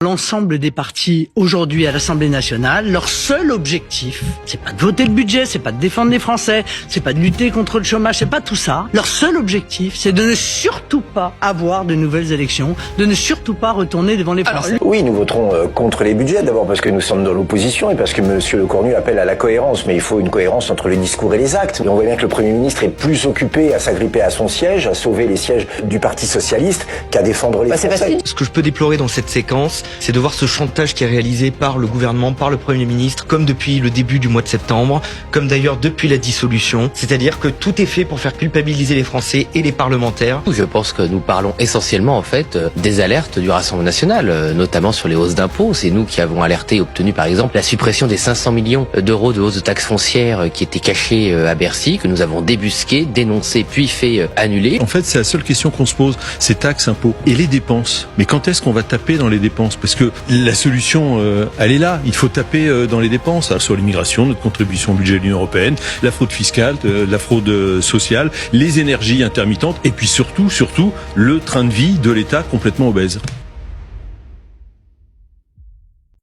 L'ensemble des partis aujourd'hui à l'Assemblée nationale, leur seul objectif, c'est pas de voter le budget, c'est pas de défendre les Français, c'est pas de lutter contre le chômage, c'est pas tout ça. Leur seul objectif, c'est de ne surtout pas avoir de nouvelles élections, de ne surtout pas retourner devant les Français. Oui, nous voterons contre les budgets, d'abord parce que nous sommes dans l'opposition et parce que M. Lecornu appelle à la cohérence. Mais il faut une cohérence entre le discours et les actes. Et on voit bien que le Premier ministre est plus occupé à s'agripper à son siège, à sauver les sièges du Parti socialiste, qu'à défendre les Français. Ce que je peux déplorer dans cette séquence, c'est de voir ce chantage qui est réalisé par le gouvernement, par le Premier ministre, comme depuis le début du mois de septembre, comme d'ailleurs depuis la dissolution. C'est-à-dire que tout est fait pour faire culpabiliser les Français et les parlementaires. Je pense que nous parlons essentiellement en fait des alertes du Rassemblement national, notamment sur les hausses d'impôts. C'est nous qui avons alerté et obtenu par exemple la suppression des 500 millions d'euros de hausse de taxes foncières qui étaient cachés à Bercy, que nous avons débusqué, dénoncé puis fait annuler. En fait, c'est la seule question qu'on se pose, c'est taxes, impôts et les dépenses. Mais quand est-ce qu'on va taper dans les dépenses? Parce que la solution, elle est là. Il faut taper dans les dépenses, sur l'immigration, notre contribution au budget de l'Union européenne, la fraude fiscale, la fraude sociale, les énergies intermittentes et puis surtout, le train de vie de l'État complètement obèse.